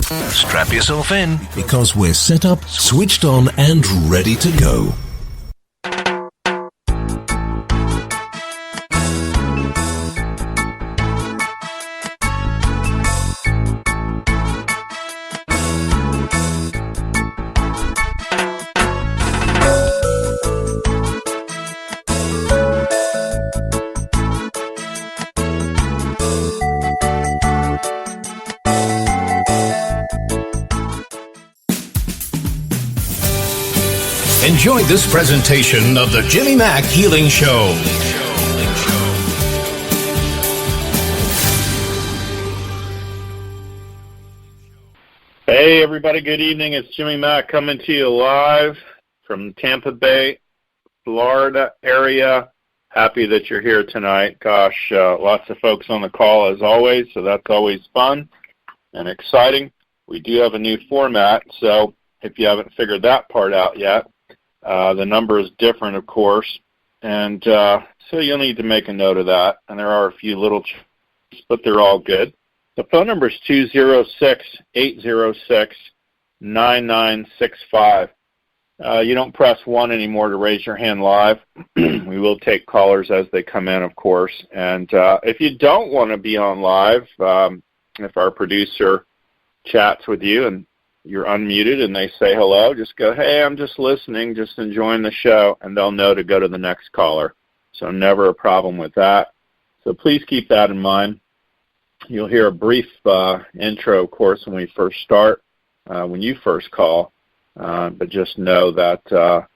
Strap yourself in, because we're set up, switched on, and ready to go. Enjoy this presentation of the Jimmy Mack Healing Show. Hey everybody, good evening. It's Jimmy Mack coming to you live from Tampa Bay, Florida area. Happy that you're here tonight. Gosh, lots of folks on the call as always, so that's always fun and exciting. We do have a new format, so if you haven't figured that part out yet, the number is different, of course, and so you'll need to make a note of that. And there are a few little changes, but they're all good. The phone number is 206-806-9965. You don't press 1 anymore to raise your hand live. We will take callers as they come in, of course. And if you don't want to be on live, if our producer chats with you and you're unmuted and they say hello, just go, hey, I'm just listening, just enjoying the show, and they'll know to go to the next caller. So never a problem with that. So please keep that in mind. You'll hear a brief intro, of course, when we first start, when you first call, but just know that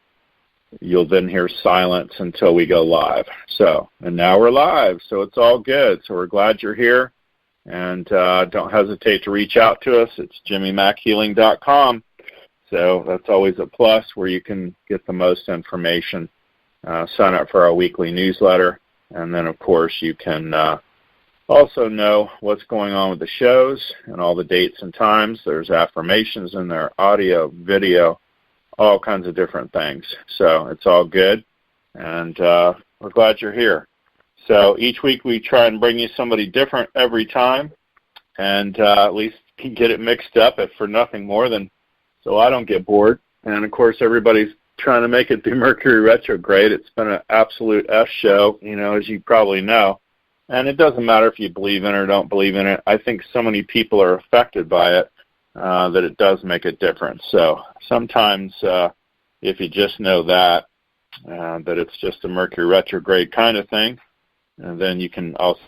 you'll then hear silence until we go live. So, and now we're live, so it's all good. So we're glad you're here. And don't hesitate to reach out to us. It's jimmymackhealing.com. So that's always a plus where you can get the most information. Sign up for our weekly newsletter. And then, of course, you can also know what's going on with the shows and all the dates and times. There's affirmations in there, audio, video, all kinds of different things. So it's all good. And we're glad you're here. So each week we try and bring you somebody different every time, and at least get it mixed up, if for nothing more than so I don't get bored. And, of course, everybody's trying to make it through Mercury retrograde. It's been an absolute F show, as you probably know. And it doesn't matter if you believe in it or don't believe in it. I think so many people are affected by it that it does make a difference. So sometimes if you just know that it's just a Mercury retrograde kind of thing, and then you can also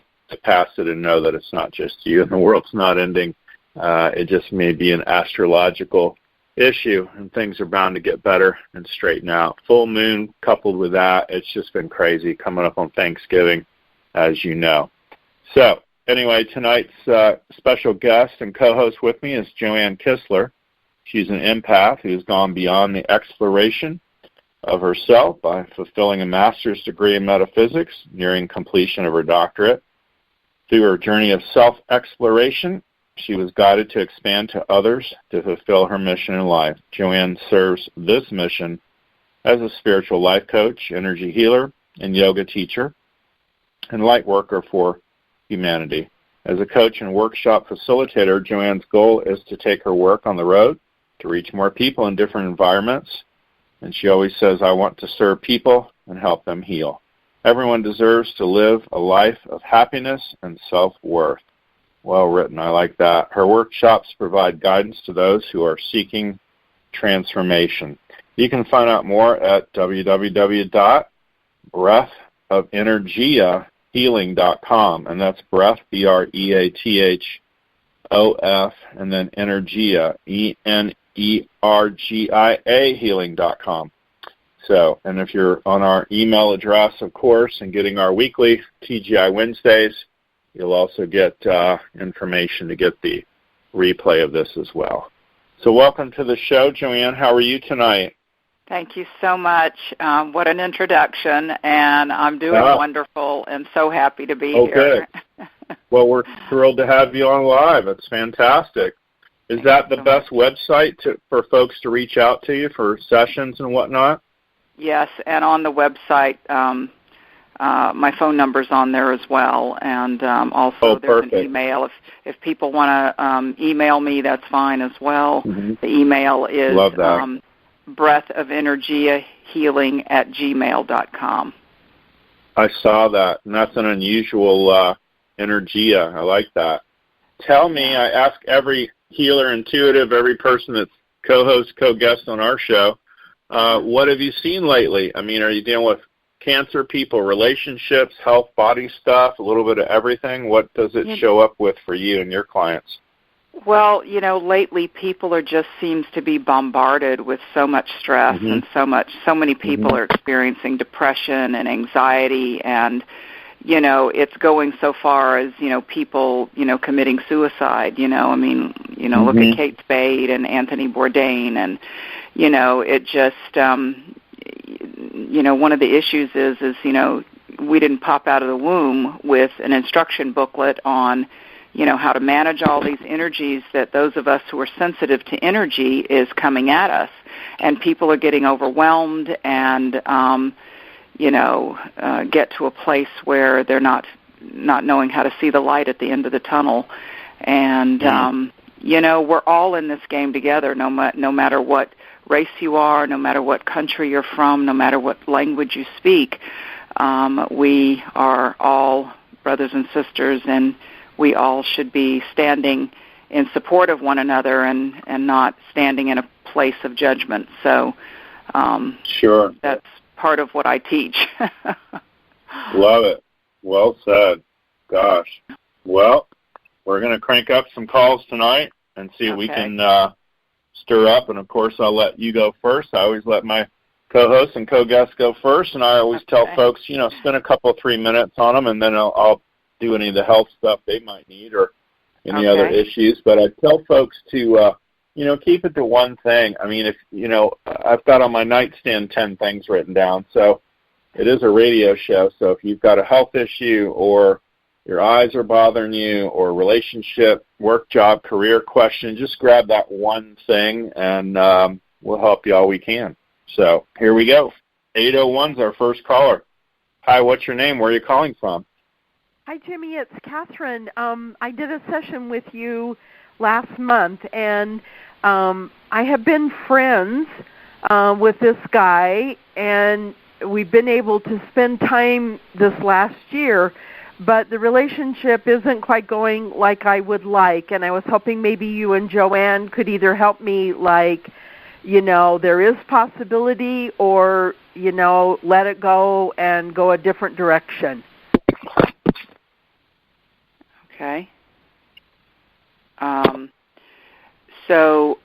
pass it and know that it's not just you and the world's not ending. It just may be an astrological issue, and things are bound to get better and straighten out. Full moon coupled with that, it's just been crazy coming up on Thanksgiving, as you know. So anyway, tonight's special guest and co-host with me is JoAnn Kisler. She's an empath who's gone beyond the exploration of herself by fulfilling a master's degree in metaphysics, nearing completion of her doctorate. Through her journey of self-exploration, she was guided to expand to others to fulfill her mission in life. JoAnn serves this mission as a spiritual life coach, energy healer, and yoga teacher, and light worker for humanity. As a coach and workshop facilitator, JoAnn's goal is to take her work on the road to reach more people in different environments. And she always says, I want to serve people and help them heal. Everyone deserves to live a life of happiness and self-worth. Well written. I like that. Her workshops provide guidance to those who are seeking transformation. You can find out more at www.breathofenergiahealing.com. And that's breath, B-R-E-A-T-H-O-F, and then energia, E-N-E-R-G-I-A healing.com. So, and if you're on our email address, of course, and getting our weekly TGI Wednesdays, you'll also get information to get the replay of this as well. So welcome to the show, JoAnn. How are you tonight? Thank you so much. What an introduction, and I'm doing wonderful and so happy to be here. Good. Well, we're thrilled to have you on live. It's fantastic. Is that the best website for folks to reach out to you for sessions and whatnot? Yes, and on the website, my phone number's on there as well, and also there's an email. If people want to email me, that's fine as well. Mm-hmm. The email is breathofenergiahealing@gmail.com. I saw that, and that's an unusual energia. I like that. Tell me, I ask every healer, intuitive, every person that's co-host, co-guest on our show, what have you seen lately? I mean, are you dealing with cancer people, relationships, health, body stuff, a little bit of everything? What does it show up with for you and your clients? Well, lately people seems to be bombarded with so much stress, and so many people are experiencing depression and anxiety, and it's going so far as people committing suicide. Look at Kate Spade and Anthony Bourdain, and it just one of the issues is we didn't pop out of the womb with an instruction booklet on how to manage all these energies that those of us who are sensitive to energy is coming at us. And people are getting overwhelmed and, get to a place where they're not knowing how to see the light at the end of the tunnel. And, we're all in this game together, no matter what race you are, no matter what country you're from, no matter what language you speak. We are all brothers and sisters, and we all should be standing in support of one another and not standing in a place of judgment. So sure, that's part of what I teach. Love it. Well said. Gosh. Well, we're going to crank up some calls tonight and see if we can stir up. And, of course, I'll let you go first. I always let my co-hosts and co-guests go first, and I always tell folks, spend a couple, 3 minutes on them, and then I'll do any of the health stuff they might need or any other issues. But I tell folks to, keep it to one thing. I mean, if, I've got on my nightstand 10 things written down. So it is a radio show. So if you've got a health issue or your eyes are bothering you or relationship, work, job, career question, just grab that one thing and we'll help you all we can. So here we go. 801's our first caller. Hi, what's your name? Where are you calling from? Hi, Jimmy. It's Catherine. I did a session with you last month, and I have been friends with this guy, and we've been able to spend time this last year, but the relationship isn't quite going like I would like, and I was hoping maybe you and JoAnn could either help me, there is possibility, or, let it go and go a different direction. Okay. So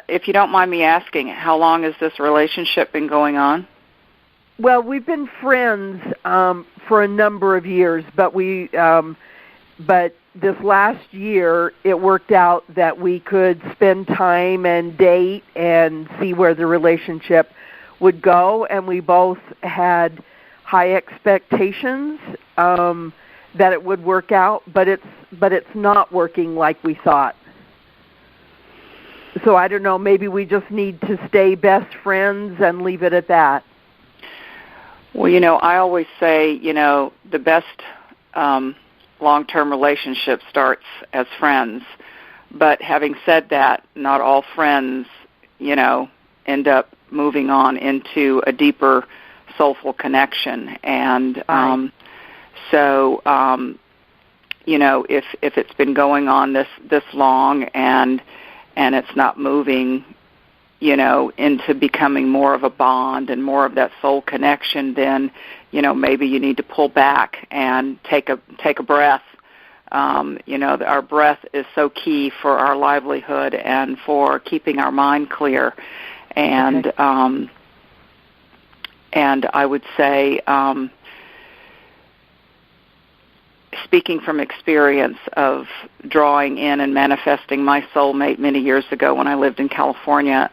if you don't mind me asking, how long has this relationship been going on? Well, we've been friends for a number of years, but but this last year it worked out that we could spend time and date and see where the relationship would go, and we both had high expectations that it would work out, but it's not working like we thought. So I don't know, maybe we just need to stay best friends and leave it at that. Well, I always say, the best long-term relationship starts as friends. But having said that, not all friends, end up moving on into a deeper soulful connection. And so, if it's been going on this long and it's not moving, into becoming more of a bond and more of that soul connection, then, maybe you need to pull back and take a breath. Our breath is so key for our livelihood and for keeping our mind clear. And and I would say, speaking from experience of drawing in and manifesting my soulmate many years ago when I lived in California,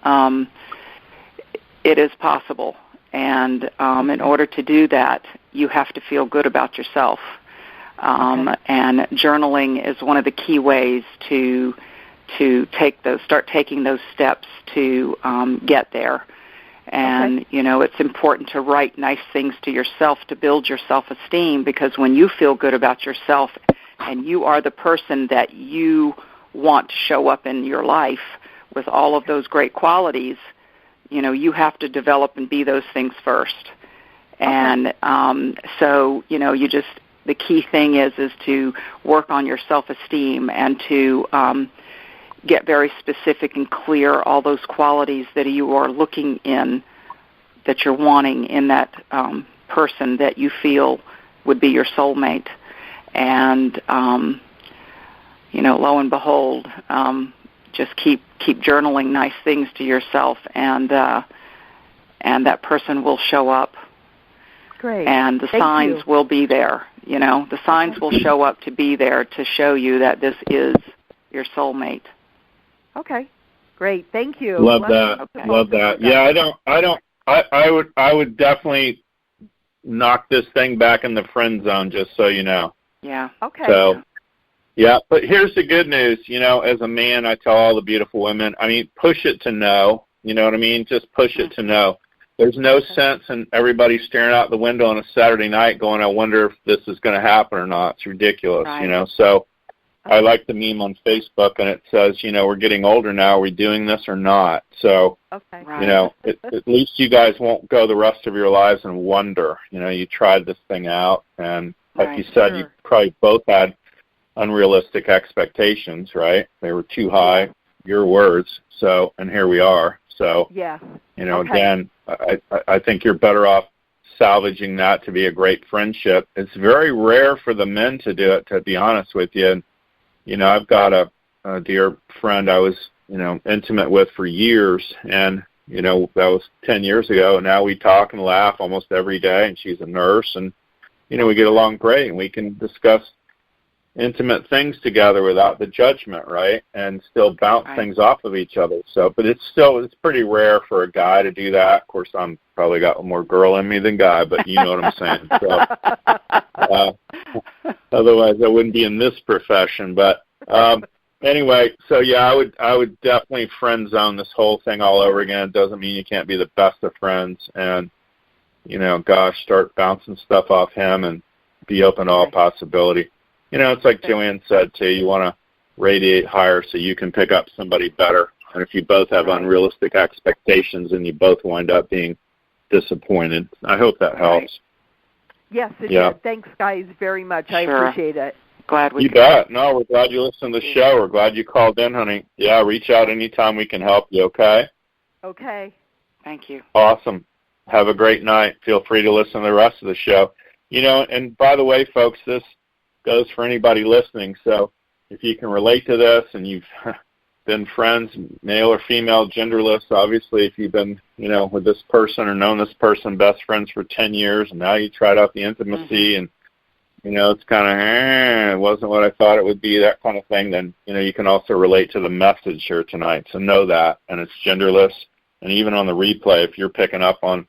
it is possible. And in order to do that, you have to feel good about yourself. And journaling is one of the key ways to start taking those steps to get there. And, it's important to write nice things to yourself to build your self-esteem, because when you feel good about yourself and you are the person that you want to show up in your life with all of those great qualities, you have to develop and be those things first. And so, the key thing is to work on your self-esteem and to get very specific and clear all those qualities that you are looking in, that you're wanting in that person that you feel would be your soulmate. And, lo and behold, just keep journaling nice things to yourself, and that person will show up. Great. And the signs will be there. The signs will show up to be there to show you that this is your soulmate. Okay. Great. Thank you. Love that. Okay. Love that. Yeah, I would definitely knock this thing back in the friend zone, just so you know. Yeah. Okay. So, yeah, but here's the good news. As a man, I tell all the beautiful women, push it to no. You know what I mean? Just push it to no. There's no sense in everybody staring out the window on a Saturday night going, I wonder if this is going to happen or not. It's ridiculous, right. So I like the meme on Facebook, and it says, we're getting older now. Are we doing this or not? So, right. At least you guys won't go the rest of your lives and wonder. You tried this thing out, and like you said, you probably both had unrealistic expectations, right? They were too high, your words. So, and here we are. So, again, I think you're better off salvaging that to be a great friendship. It's very rare for the men to do it, to be honest with you. And, I've got a dear friend I was, intimate with for years, and, that was 10 years ago, and now we talk and laugh almost every day, and she's a nurse, and, we get along great, and we can discuss intimate things together without the judgment, right? And still bounce things off of each other. So, but it's pretty rare for a guy to do that. Of course, I'm probably got more girl in me than guy, but you know what I'm saying. So, otherwise, I wouldn't be in this profession. But anyway, so yeah, I would definitely friend zone this whole thing all over again. It doesn't mean you can't be the best of friends, and start bouncing stuff off him and be open to all possibility. It's like JoAnn said, too, you want to radiate higher so you can pick up somebody better. And if you both have unrealistic expectations, and you both wind up being disappointed. I hope that helps. Yes, it did. Thanks, guys, very much. I appreciate it. Glad we You bet. No, we're glad you listened to the show. We're glad you called in, honey. Yeah, reach out anytime we can help you, okay? Okay. Thank you. Awesome. Have a great night. Feel free to listen to the rest of the show. And by the way, folks, this goes for anybody listening. So if you can relate to this, and you've been friends, male or female, genderless, obviously, if you've been, with this person or known this person, best friends for 10 years, and now you tried out the intimacy, and, it's kind of, it wasn't what I thought it would be, that kind of thing, then, you can also relate to the message here tonight. So know that, and it's genderless. And even on the replay, if you're picking up on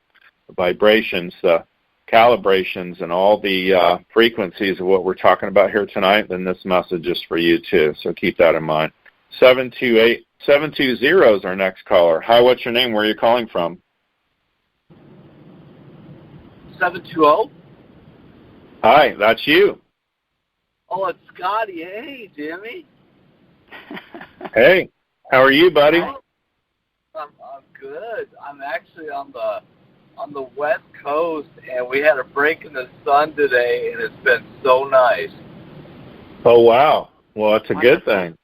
the vibrations, the calibrations, and all the frequencies of what we're talking about here tonight, then this message is for you too. So keep that in mind. 720 is our next caller. Hi, what's your name? Where are you calling from? 720? Hi, that's you. Oh, it's Scotty. Hey, Jimmy. Hey, how are you, buddy? I'm good. I'm actually on the West Coast, and we had a break in the sun today, and it's been so nice. Oh, wow. Well, that's a good thing.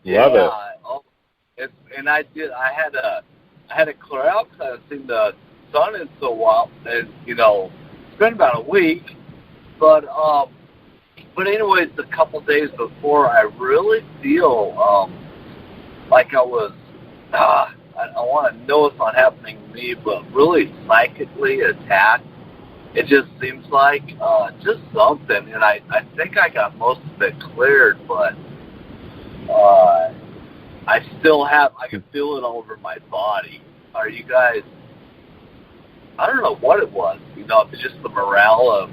Love it. Oh, and I had to clear out because I haven't seen the sun in so while, and it's been about a week. But anyways, a couple days before, I really feel like I was. I want to know it's not happening to me, but really psychically attacked. It just seems like just something, and I think I got most of it cleared, but I can feel it all over my body. Are you guys, I don't know what it was, if it's just the morale of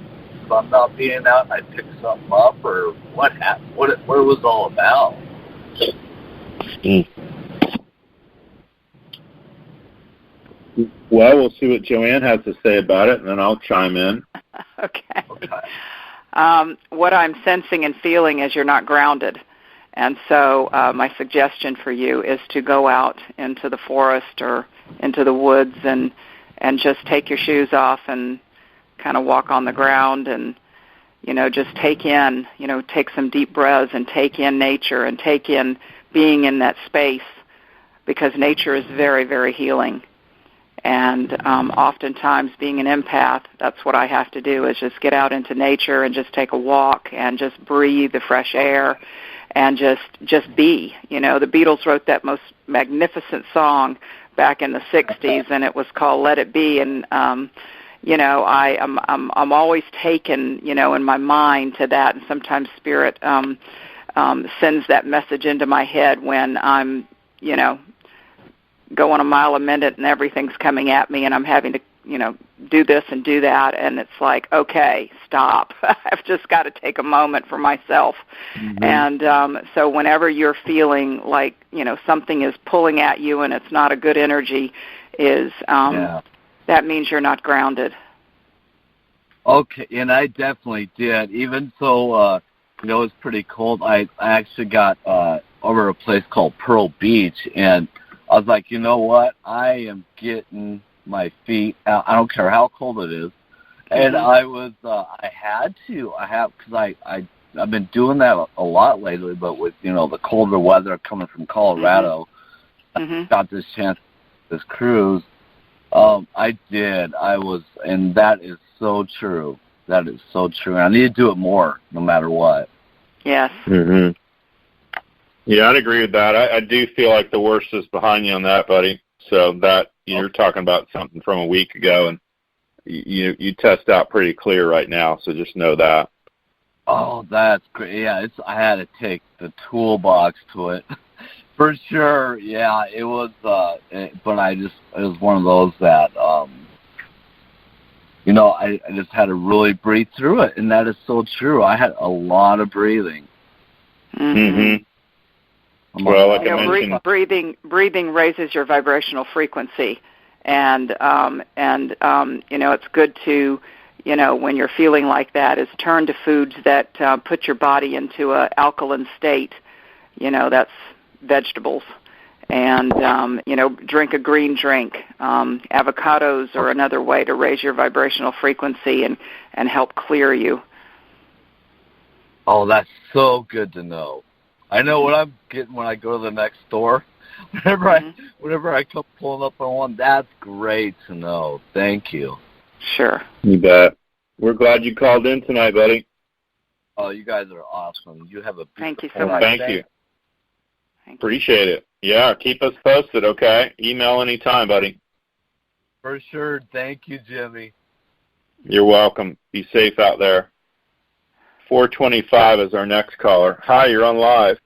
sun not being out and I picked something up, or what happened, what it was all about. Well, we'll see what JoAnn has to say about it, and then I'll chime in. Okay. What I'm sensing and feeling is you're not grounded. And so my suggestion for you is to go out into the forest or into the woods and just take your shoes off and kind of walk on the ground and, just take in, take some deep breaths and take in nature and take in being in that space, because nature is very, very healing. And oftentimes being an empath, that's what I have to do, is just get out into nature and just take a walk and just breathe the fresh air and just be. The Beatles wrote that most magnificent song back in the 60s, and it was called Let It Be. And, I'm always taken, in my mind to that, and sometimes Spirit sends that message into my head when I'm, going a mile a minute and everything's coming at me and I'm having to, do this and do that, and it's like, okay, stop. I've just got to take a moment for myself. Mm-hmm. And so whenever you're feeling like, something is pulling at you and it's not a good energy, that means you're not grounded. Okay, and I definitely did. Even so, it was pretty cold. I actually got over a place called Pearl Beach, and I was like, you know what? I am getting my feet out. I don't care how cold it is. And I was, because I've been doing that a lot lately, but with, the colder weather coming from Colorado, I got this chance, this cruise. I did. And that is so true. That is so true. And I need to do it more, no matter what. Yes. Mm-hmm. Yeah, I'd agree with that. I do feel like the worst is behind you on that, buddy. So that you're talking about something from a week ago, and you test out pretty clear right now. So just know that. Oh, that's great. Yeah, I had to take the toolbox to it for sure. Yeah, it was. But it was one of those that I just had to really breathe through it, and that is so true. I had a lot of breathing. Mm-hmm. Well, like I mentioned, breathing raises your vibrational frequency, and it's good to, when you're feeling like that, is turn to foods that put your body into an alkaline state. That's vegetables, and drink a green drink. Avocados are another way to raise your vibrational frequency and help clear you. Oh, that's so good to know. I know what I'm getting when I go to the next store. Whenever I come pulling up on one, that's great to know. Thank you. Sure. You bet. We're glad you called in tonight, buddy. Oh, you guys are awesome. You have a thank you so much. Thank you. Appreciate it. Yeah, keep us posted, okay? Email anytime, buddy. For sure. Thank you, Jimmy. You're welcome. Be safe out there. 425 is our next caller. Hi, you're on live.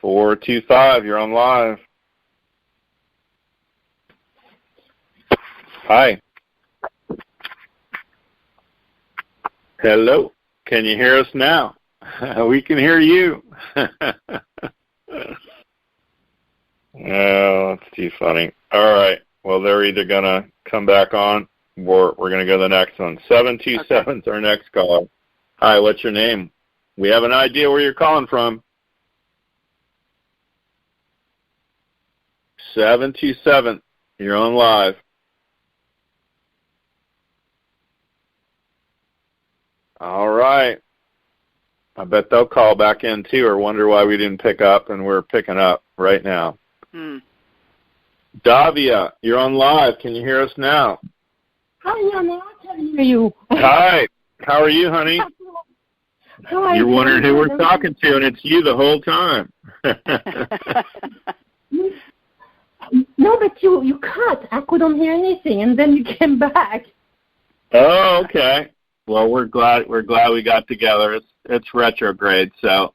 (425), you're on live. Hi. Hello. Can you hear us now? We can hear you. Oh, that's too funny. All right. Well, they're either going to come back on or we're going to go to the next one. 727 is our next caller. Hi, what's your name? We have an idea where you're calling from. 727, you're on live. All right. I bet they'll call back in, too, or wonder why we didn't pick up, and we're picking up right now. Davia, you're on live. Can you hear us now? Hi, now I can hear you. Hi. How are you, honey? Hi. You're wondering who we're talking to, and it's you the whole time. No, but you cut. I couldn't hear anything, and then you came back. Oh, okay. Well, we're glad we got together. It's retrograde, so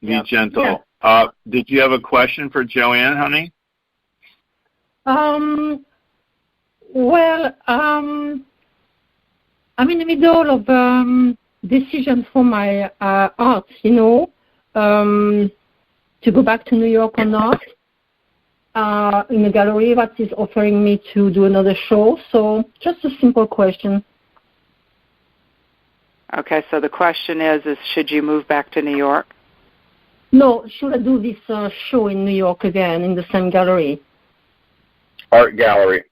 be gentle. Yeah. Did you have a question for JoAnn, honey? Well, I'm in the middle of decisions for my art, to go back to New York or not. In the gallery that is offering me to do another show. So just a simple question. Okay, so the question is should you move back to New York? No, should I do this show in New York again in the same gallery? Art gallery.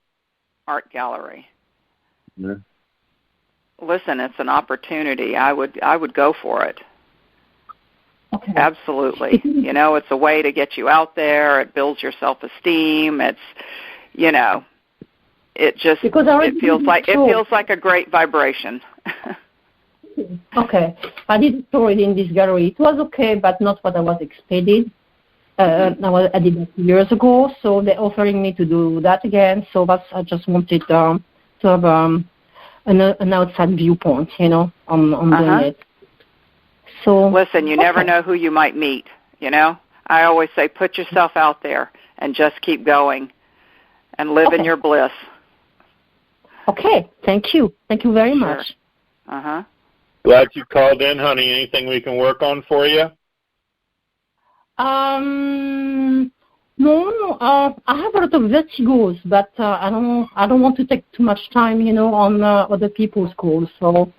Art gallery. Yeah. Listen, it's an opportunity. I would go for it. Okay. Absolutely. You know, it's a way to get you out there. It builds your self-esteem. It's, you know, it feels like a great vibration. Okay. I did it already in this gallery. It was okay, but not what I was expected. I did it years ago, so they're offering me to do that again. So I just wanted to have an outside viewpoint, you know, on doing it. So listen, you never know who you might meet, you know. I always say put yourself out there and just keep going and live in your bliss. Okay, thank you. Thank you very much. Uh-huh. Glad you called in, honey. Anything we can work on for you? No, I have a lot of vertigos, but I don't want to take too much time, you know, on other people's calls. So,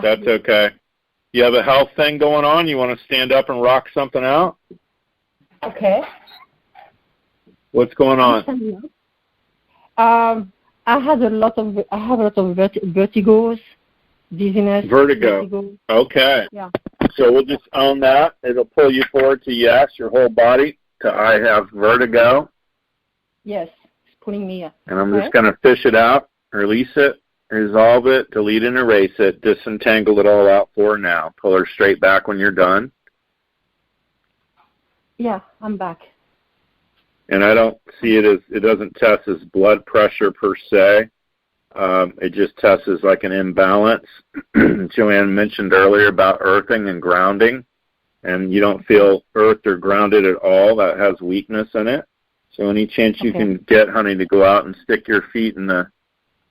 that's okay. You have a health thing going on? You want to stand up and rock something out? Okay. What's going on? I have a lot of vertigos, dizziness. Vertigo. Okay. Yeah. So we'll just own that. It'll pull you forward to yes, your whole body, to I have vertigo. Yes, it's pulling me up. And I'm just going to fish it out, release it, resolve it, delete and erase it, disentangle it all out for now. Pull her straight back when you're done. Yeah, I'm back. And I don't see it doesn't test as blood pressure per se. It just tests as like an imbalance. JoAnn mentioned earlier about earthing and grounding, and you don't feel earthed or grounded at all. That has weakness in it. So any chance you can get, honey, to go out and stick your feet in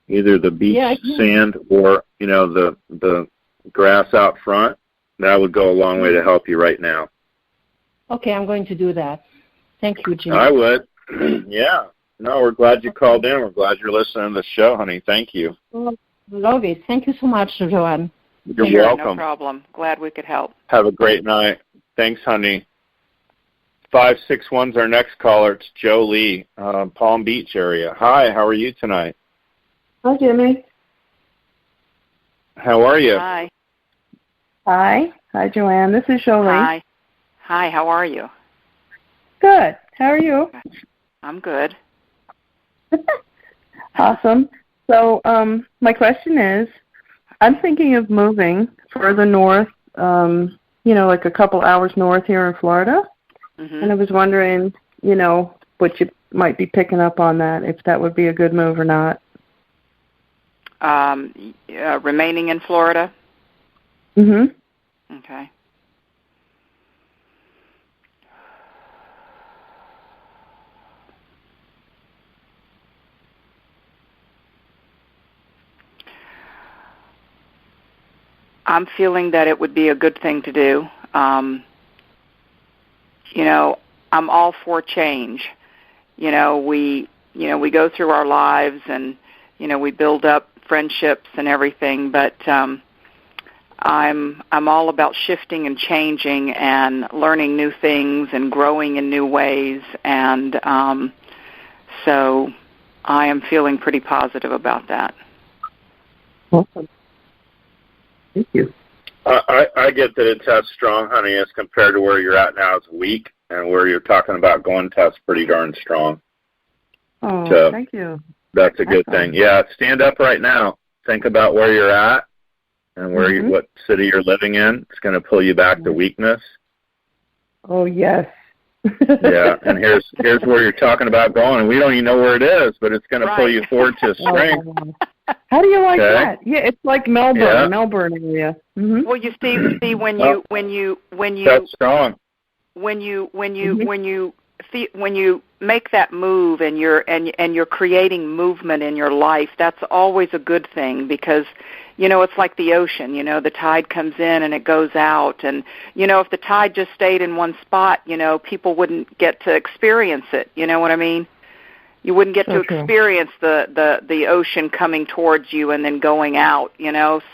either the beach sand or, you know, the grass out front, that would go a long way to help you right now. Okay, I'm going to do that. Thank you, Jim. I would. Yeah. No, we're glad you called in. We're glad you're listening to the show, honey. Thank you. Love it. Thank you so much, JoAnn. You're welcome. No problem. Glad we could help. Have a great night. Thanks, honey. 561's our next caller. It's Joe Lee, Palm Beach area. Hi, how are you tonight? Hi, Jimmy. How are you? Hi. Hi, JoAnn. This is Joe Lee. Hi, how are you? Good. How are you? I'm good. Awesome. So my question is, I'm thinking of moving further north, like a couple hours north here in Florida. Mm-hmm. And I was wondering, what you might be picking up on that, if that would be a good move or not. Remaining in Florida? Mm-hmm. Okay. I'm feeling that it would be a good thing to do. I'm all for change. We go through our lives and, we build up friendships and everything, but I'm all about shifting and changing and learning new things and growing in new ways, and so I am feeling pretty positive about that. Awesome. Thank you. I get that it tests strong, honey, as compared to where you're at now. It's weak, and where you're talking about going tests pretty darn strong. Oh, so thank you. That's a good thing. Yeah, stand up right now. Think about where you're at and where what city you're living in. It's going to pull you back to weakness. Oh, yes. Yeah, and here's where you're talking about going, and we don't even know where it is, but it's going to pull you forward to strength. How do you like that? Yeah, it's like Melbourne area. Mm-hmm. Well, you see, when you that's strong. when you when you make that move and you're creating movement in your life, that's always a good thing because, it's like the ocean. The tide comes in and it goes out. And, if the tide just stayed in one spot, people wouldn't get to experience it. You know what I mean? You wouldn't get to experience the ocean coming towards you and then going out,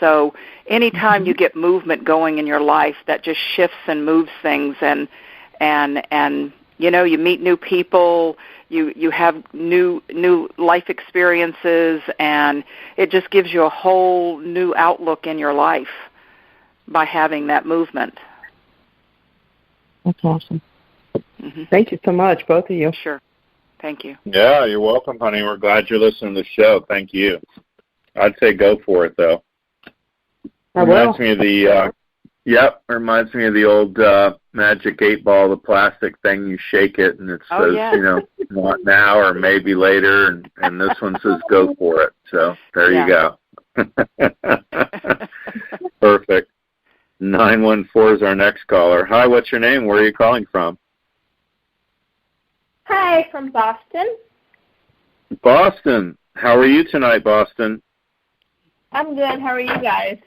So anytime you get movement going in your life, that just shifts and moves things and you meet new people, you have new life experiences, and it just gives you a whole new outlook in your life by having that movement. That's awesome. Mm-hmm. Thank you so much, both of you. Sure. Thank you. Yeah, you're welcome, honey. We're glad you're listening to the show. Thank you. I'd say go for it, though. Reminds me of the reminds me of the old Magic 8-Ball, the plastic thing. You shake it, and it says, want now or maybe later, and this one says go for it. So there you go. Perfect. 914 is our next caller. Hi, what's your name? Where are you calling from? Hi, from Boston. Boston. How are you tonight, Boston? I'm good. How are you guys?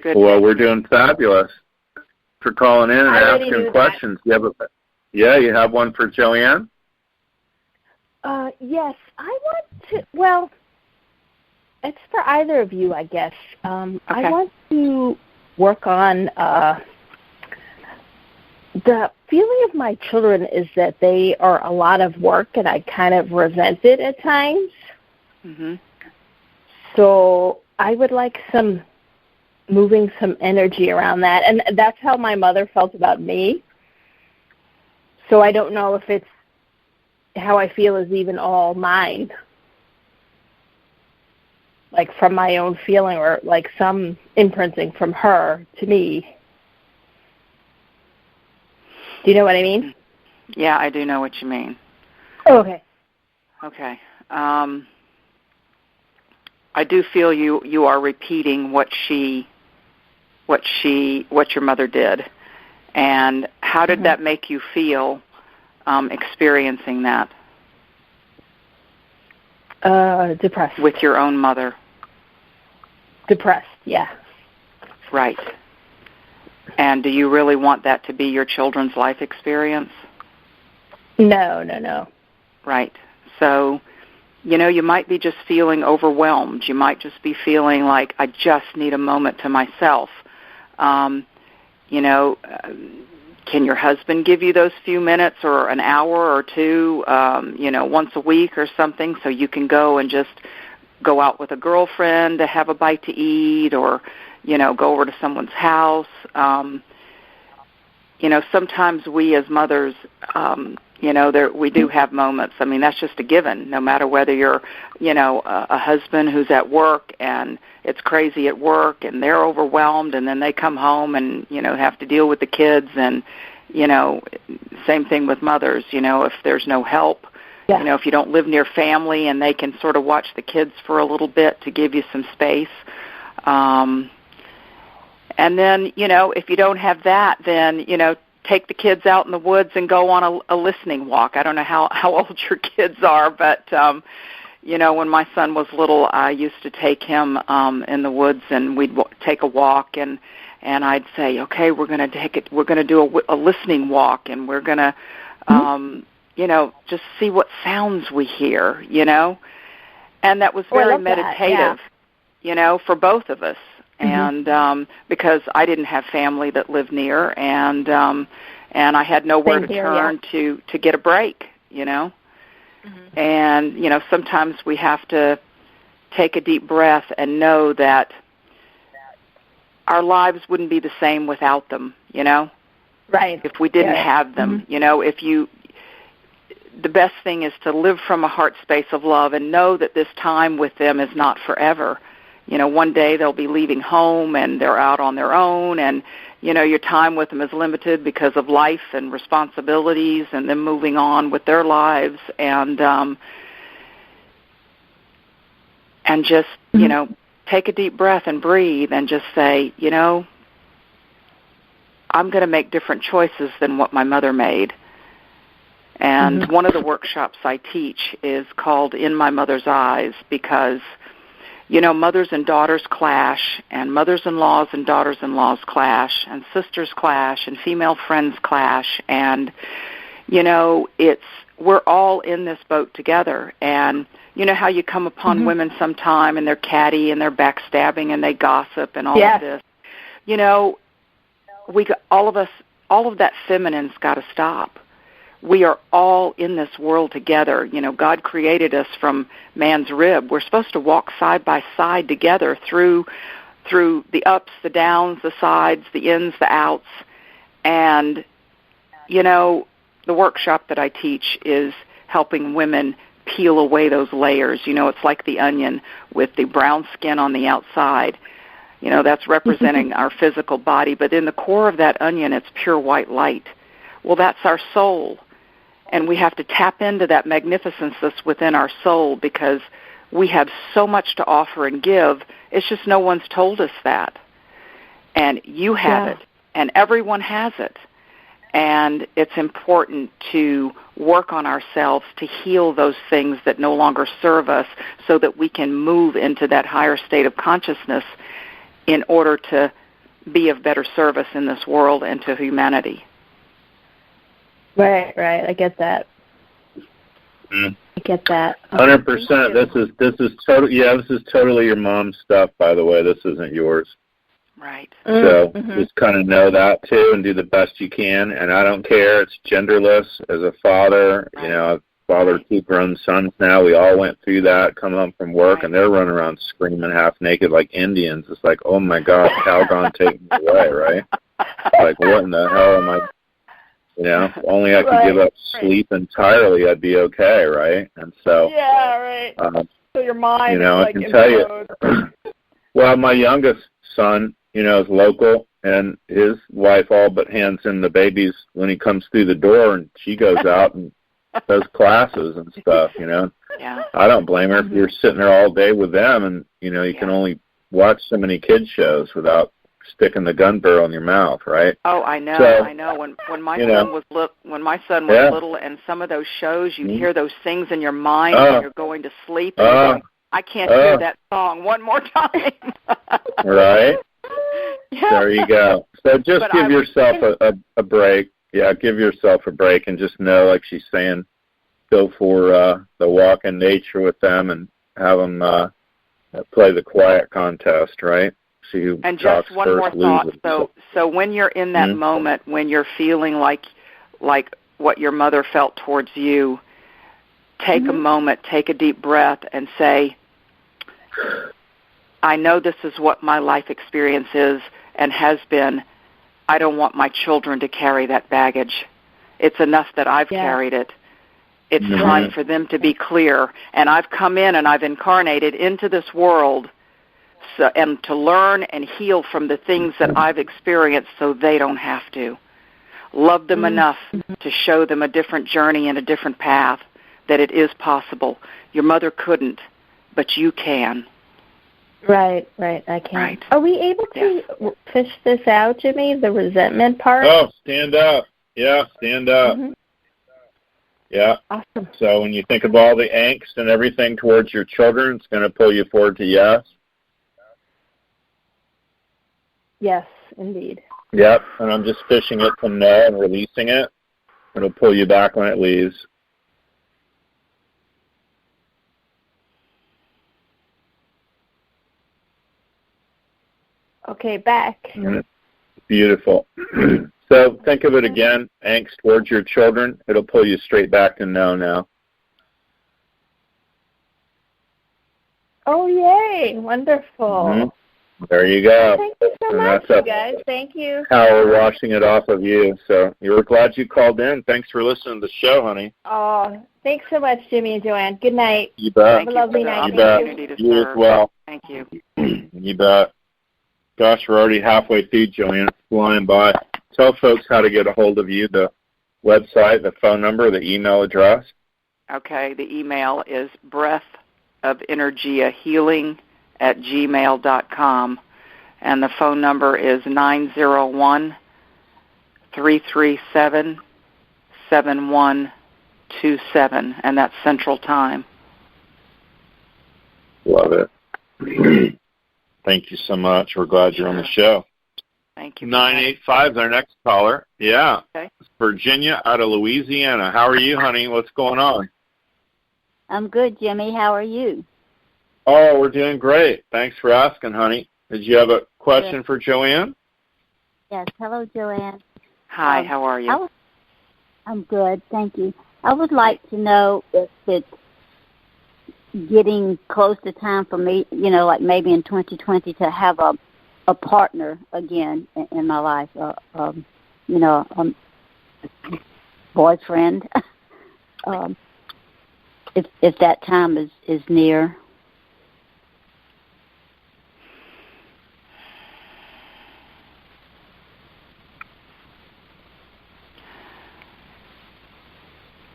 Good. Well, we're doing fabulous. For calling in and asking questions. You have one for JoAnn? Yes. I want to, well, it's for either of you, I guess. I want to work on the feeling of my children is that they are a lot of work, and I kind of resent it at times. Mm-hmm. So I would like moving some energy around that. And that's how my mother felt about me. So I don't know if it's how I feel is even all mine, like from my own feeling or like some imprinting from her to me. Do you know what I mean? Yeah, I do know what you mean. Oh, okay. Okay. I do feel you are repeating what your mother did. And how did that make you feel experiencing that? Depressed. With your own mother? Depressed, yeah. Right. And do you really want that to be your children's life experience? No. Right. So, you might be just feeling overwhelmed. You might just be feeling like, I just need a moment to myself. Can your husband give you those few minutes or an hour or two, once a week or something so you can go and just go out with a girlfriend to have a bite to eat or, go over to someone's house? Sometimes we as mothers, we do have moments. I mean, that's just a given, no matter whether you're, a husband who's at work and it's crazy at work and they're overwhelmed and then they come home and, have to deal with the kids and, same thing with mothers, if there's no help, if you don't live near family and they can sort of watch the kids for a little bit to give you some space. And then, if you don't have that, then, take the kids out in the woods and go on a listening walk. I don't know how old your kids are, but, when my son was little, I used to take him in the woods and we'd take a walk and I'd say, okay, we're going to do a listening walk and we're going to, just see what sounds we hear, And that was very meditative, for both of us. And because I didn't have family that lived near, and I had nowhere to turn to get a break, And sometimes we have to take a deep breath and know that our lives wouldn't be the same without them, Right. If we didn't have them, the best thing is to live from a heart space of love and know that this time with them is not forever. One day they'll be leaving home and they're out on their own and, your time with them is limited because of life and responsibilities and them moving on with their lives and just, take a deep breath and breathe and just say, I'm going to make different choices than what my mother made. And one of the workshops I teach is called In My Mother's Eyes because, mothers and daughters clash, and mothers-in-laws and daughters-in-laws clash, and sisters clash, and female friends clash, and, we're all in this boat together. And you know how you come upon women sometime and they're catty and they're backstabbing and they gossip and all of this. All of that feminine's got to stop. We are all in this world together. God created us from man's rib. We're supposed to walk side by side together through the ups, the downs, the sides, the ins, the outs. And, the workshop that I teach is helping women peel away those layers. It's like the onion with the brown skin on the outside. That's representing our physical body. But in the core of that onion, it's pure white light. Well, that's our soul. And we have to tap into that magnificence that's within our soul because we have so much to offer and give. It's just no one's told us that. And you have it, and everyone has it. And it's important to work on ourselves to heal those things that no longer serve us so that we can move into that higher state of consciousness in order to be of better service in this world and to humanity. Right. I get that. I get that. 100%. This is totally your mom's stuff, by the way. This isn't yours. Right. So just kind of know that too and do the best you can. And I don't care. It's genderless. As a father, I've fathered 2 grown sons now. We all went through that, come home from work, and they're running around screaming half naked like Indians. It's like, oh my God, Calgon, take me away, right? Like, what in the hell am I? If only I could give up sleep entirely, I'd be okay, right? And so, so your mind, I can tell you. Well, my youngest son, is local, and his wife all but hands him the babies when he comes through the door, and she goes out and does classes and stuff. Yeah. I don't blame her if you're sitting there all day with them, and you can only watch so many kids shows without sticking the gun barrel in your mouth, right? Oh, I know. When my son was little, and some of those shows, you'd hear those things in your mind when you're going to sleep, and you're going, I can't hear that song one more time. Right. There you go. So just give yourself a break. Yeah, give yourself a break and just know, like she's saying, go for the walk in nature with them and have them play the quiet contest, right? And just one more thought. So when you're in that moment, when you're feeling like what your mother felt towards you, take a moment, take a deep breath, and say, I know this is what my life experience is and has been. I don't want my children to carry that baggage. It's enough that I've carried it. It's time for them to be clear. And I've come in and I've incarnated into this world and to learn and heal from the things that I've experienced so they don't have to. Love them enough to show them a different journey and a different path, that it is possible. Your mother couldn't, but you can. Right, I can. Right. Are we able to fish this out, Jimmy, the resentment part? Oh, stand up. Yeah, stand up. Yeah. Awesome. So when you think of all the angst and everything towards your children, it's going to pull you forward to yes. Yes, indeed. Yep, and I'm just fishing it from no and releasing it. It'll pull you back when it leaves. Okay, back. Beautiful. So think of it again, angst towards your children. It'll pull you straight back to no now. Oh, yay. Wonderful. There you go. Thank you so much, you guys. Thank you. How we're washing it off of you. So we're glad you called in. Thanks for listening to the show, honey. Oh, thanks so much, Jimmy and JoAnn. Good night. You bet. Have a lovely night. You bet. You as well. Thank you. You bet. Gosh, we're already halfway through, JoAnn. It's flying by. Tell folks how to get a hold of you, the website, the phone number, the email address. Okay, the email is breathofenergiahealing@gmail.com, and the phone number is 901-337-7100. 827, and that's Central Time. Love it. Thank you so much. We're glad you're on the show. Thank you. 985 is our next caller. Yeah. Okay. Virginia out of Louisiana. How are you, honey? What's going on? I'm good, Jimmy. How are you? Oh, we're doing great. Thanks for asking, honey. Did you have a question for JoAnn? Yes. Hello, JoAnn. Hi, how are you? I'm good, thank you. I would like to know if it's getting close to time for me, like maybe in 2020 to have a partner again in my life, boyfriend, if that time is near.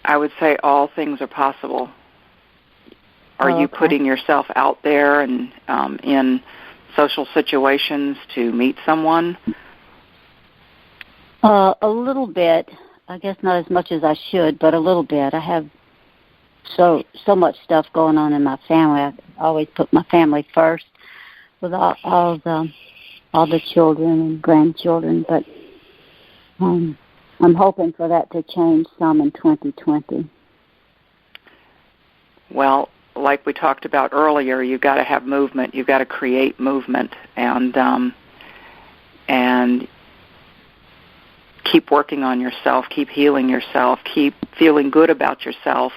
I would say all things are possible. Are you putting yourself out there and in social situations to meet someone? A little bit. I guess not as much as I should, but a little bit. I have so much stuff going on in my family. I always put my family first with all the children and grandchildren, but I'm hoping for that to change some in 2020. Well, like we talked about earlier, you've got to have movement. You've got to create movement, and keep working on yourself. Keep healing yourself. Keep feeling good about yourself.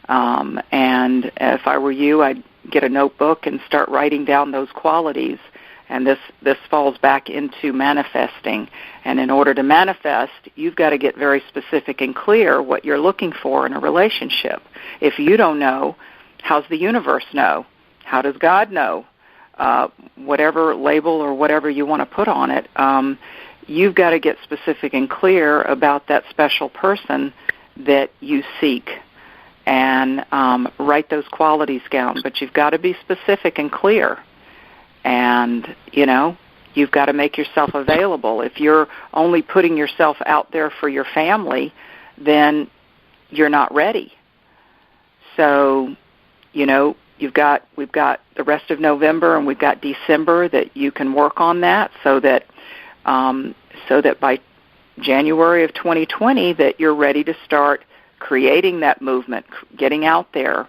And if I were you, I'd get a notebook and start writing down those qualities. And this falls back into manifesting. And in order to manifest, you've got to get very specific and clear what you're looking for in a relationship. If you don't know, how's the universe know? How does God know? Whatever label or whatever you want to put on it, you've got to get specific and clear about that special person that you seek. And write those qualities down. But you've got to be specific and clear. And, you've got to make yourself available. If you're only putting yourself out there for your family, then you're not ready. So, we've got the rest of November and we've got December that you can work on that so that by January of 2020 that you're ready to start creating that movement, getting out there,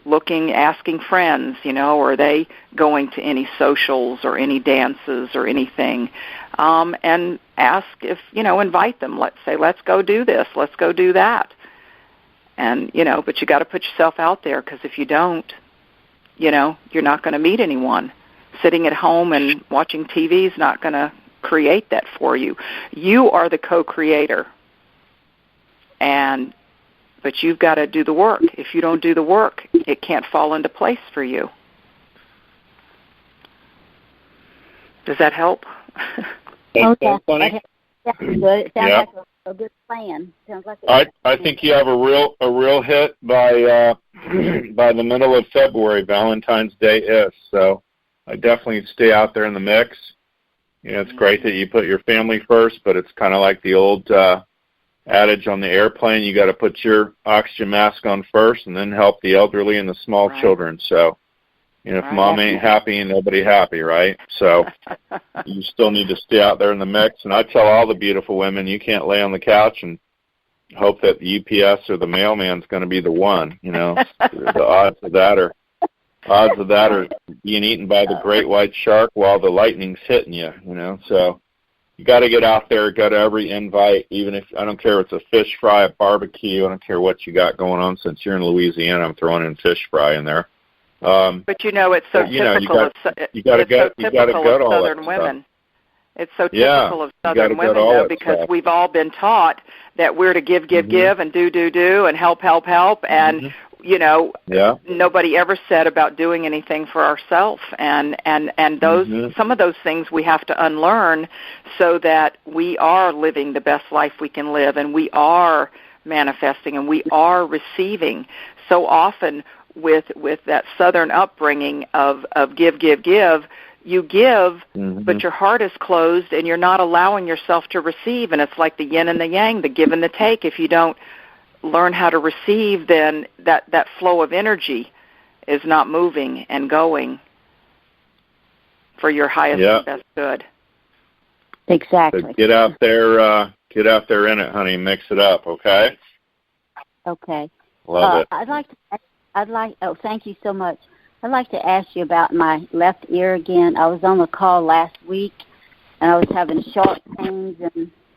looking, asking friends, are they going to any socials or any dances or anything? And ask if, invite them. Let's say, let's go do this, let's go do that. And, but you got to put yourself out there, because if you don't, you're not going to meet anyone. Sitting at home and watching TV is not going to create that for you. You are the co-creator. But you've got to do the work. If you don't do the work, it can't fall into place for you. Does that help? Okay. Funny? That's good. It sounds like a good plan. Sounds like I think you have a real hit by the middle of February. Valentine's Day is, so I definitely stay out there in the mix. It's great that you put your family first, but it's kind of like the old adage on the airplane: you got to put your oxygen mask on first, and then help the elderly and the small children. So, if mom ain't happy, ain't nobody happy, right? So, you still need to stay out there in the mix. And I tell all the beautiful women, you can't lay on the couch and hope that the UPS or the mailman's going to be the one. The odds of that are being eaten by the great white shark while the lightning's hitting you. So. You got to get out there, go to every invite, even if, I don't care if it's a fish fry, a barbecue, I don't care what you got going on. Since you're in Louisiana, I'm throwing in fish fry in there. But it's so typical of Southern women. It's so typical of Southern women, though, because we've all been taught that we're to give, and do, and help, and nobody ever said about doing anything for ourselves, and those some of those things we have to unlearn so that we are living the best life we can live, and we are manifesting, and we are receiving. So often with that Southern upbringing of give, you give, but your heart is closed, and you're not allowing yourself to receive, and it's like the yin and the yang, the give and the take. If you don't learn how to receive, then that flow of energy is not moving and going for your highest and best good. Exactly. So get out there in it, honey. Mix it up, okay? Okay. Love it. Oh, thank you so much. I'd like to ask you about my left ear again. I was on the call last week, and I was having sharp pains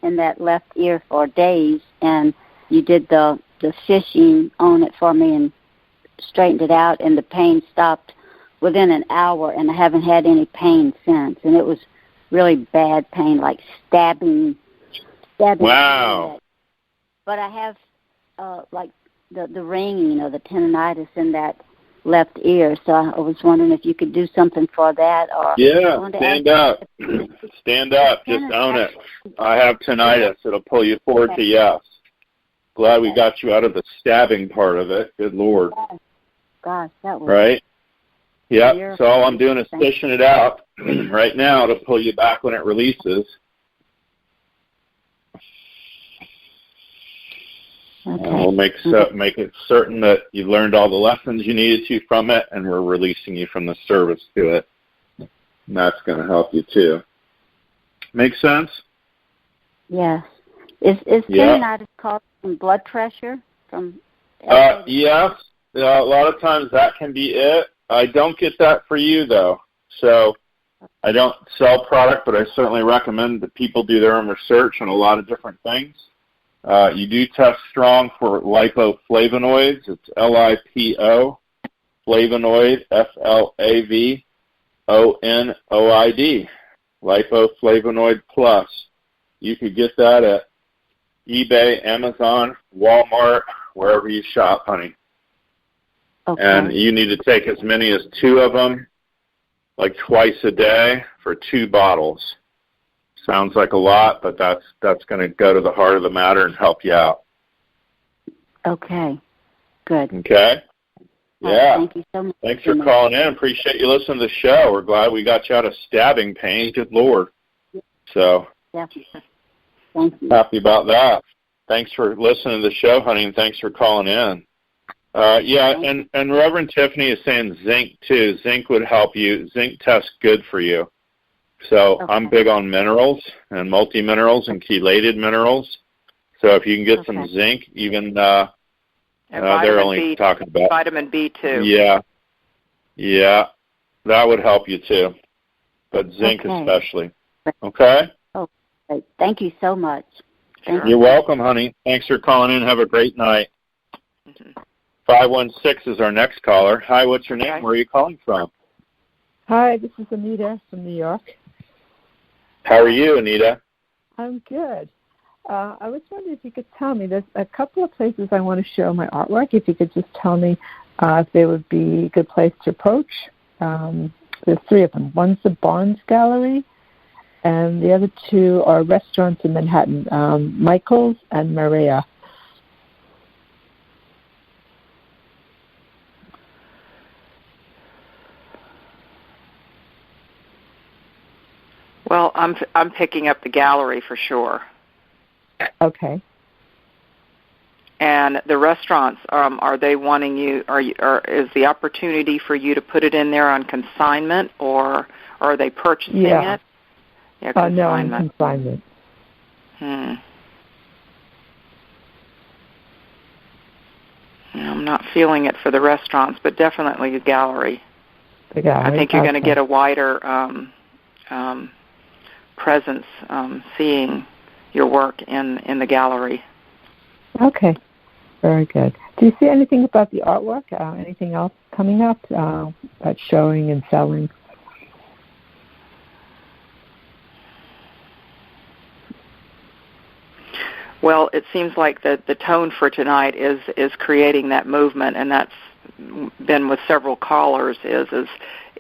in that left ear for days, and you did the fishing on it for me and straightened it out, and the pain stopped within an hour, and I haven't had any pain since. And it was really bad pain, like stabbing. Wow. But I have like the ringing or the tendonitis in that left ear, so I was wondering if you could do something for that. Or stand up. Stand up. Just own it. I have tinnitus. It'll pull you forward to yes. Glad we got you out of the stabbing part of it. Good Lord. Gosh, that was... Right? Yep. So all I'm doing is fishing it out right now to pull you back when it releases. Okay. And we'll make it certain that you've learned all the lessons you needed to from it, and we're releasing you from the service to it. And that's going to help you too. Make sense? Yes. Is tendonitis caused from blood pressure? Yes. A lot of times that can be it. I don't get that for you, though. So I don't sell product, but I certainly recommend that people do their own research on a lot of different things. You do test strong for lipoflavonoids. It's LIPO, flavonoid, FLAVONOID, lipoflavonoid plus. You could get that at eBay, Amazon, Walmart, wherever you shop, honey. Okay. And you need to take as many as 2 of them, like twice a day for 2 bottles. Sounds like a lot, but that's going to go to the heart of the matter and help you out. Okay. Good. Okay? Yeah. Thank you so much. Thanks for calling in. Appreciate you listening to the show. We're glad we got you out of stabbing pain. Good Lord. So thank you. Happy about that. Thanks for listening to the show, honey, and thanks for calling in. And Reverend Tiffany is saying zinc, too. Zinc would help you. Zinc tests good for you. So I'm big on minerals and multi-minerals and chelated minerals. So if you can get some zinc, even they're only talking about vitamin B2. Yeah, that would help you too. But zinc especially. Okay? Oh, great. Thank you so much. You're welcome, honey. Thanks for calling in. Have a great night. 516 is our next caller. Hi, what's your name? Where are you calling from? Hi, this is Anita from New York. How are you, Anita? I'm good. I was wondering if you could tell me, there's a couple of places I want to show my artwork. If you could just tell me if they would be a good place to approach. There's 3 of them. One's the Barnes Gallery, and the other 2 are restaurants in Manhattan, Michael's and Maria. Well, I'm picking up the gallery for sure. Okay. And the restaurants, are they wanting you? Is the opportunity for you to put it in there on consignment, or are they purchasing it? Yeah, consignment. No, on consignment. I'm not feeling it for the restaurants, but definitely the gallery. The gallery. I think you're going to get a wider presence seeing your work in the gallery. Okay, very good. Do you see anything about the artwork? Anything else coming up that's showing and selling? Well, it seems like the tone for tonight is creating that movement, and that's been with several callers. Is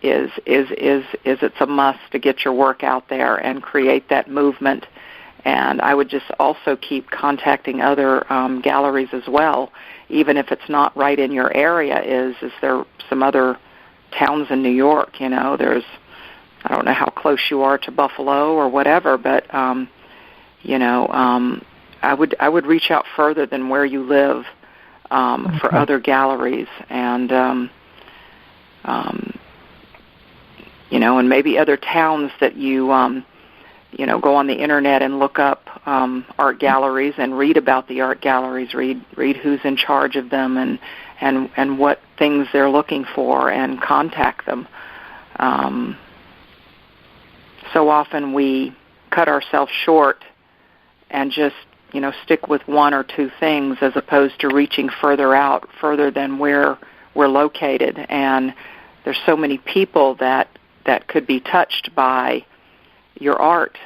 it's a must to get your work out there and create that movement. And I would just also keep contacting other galleries as well, even if it's not right in your area. Is there some other towns in New York? You know, there's, I don't know how close you are to Buffalo or whatever, but I would reach out further than where you live for other galleries, and and maybe other towns that you go on the internet and look up art galleries and read about the art galleries, read who's in charge of them and what things they're looking for, and contact them. So often we cut ourselves short and just stick with one or two things as opposed to reaching further than where we're located. And there's so many people that could be touched by your art,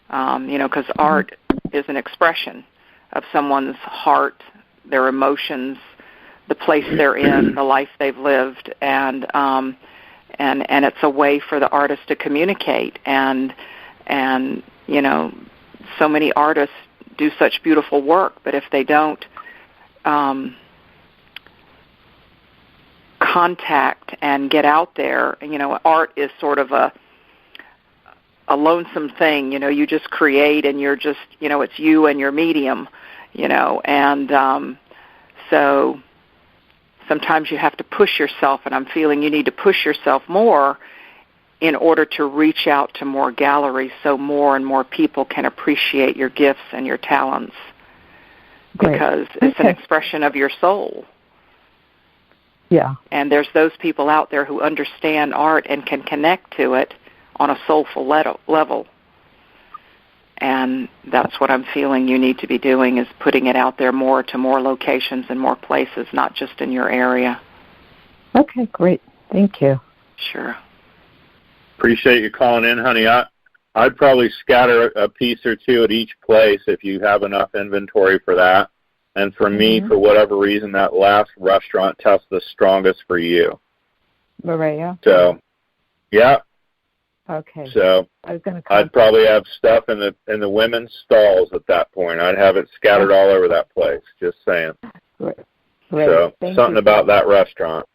because art is an expression of someone's heart, their emotions, the place they're in, the life they've lived, and it's a way for the artist to communicate. And so many artists do such beautiful work, but if they don't contact and get out there, art is sort of a lonesome thing. You just create, and you're just, it's you and your medium, and so sometimes you have to push yourself, and I'm feeling you need to push yourself more in order to reach out to more galleries so more and more people can appreciate your gifts and your talents. Great. Because it's an expression of your soul. Yeah. And there's those people out there who understand art and can connect to it on a soulful level. And that's what I'm feeling you need to be doing, is putting it out there more to more locations and more places, not just in your area. Okay, great. Thank you. Sure. Appreciate you calling in, honey. I'd probably scatter a piece or two at each place if you have enough inventory for that. And for me, for whatever reason, that last restaurant tests the strongest for you. Maria? So, yeah. Okay. So I'd probably have stuff in the women's stalls at that point. I'd have it scattered all over that place. Just saying. Great. So something about that restaurant.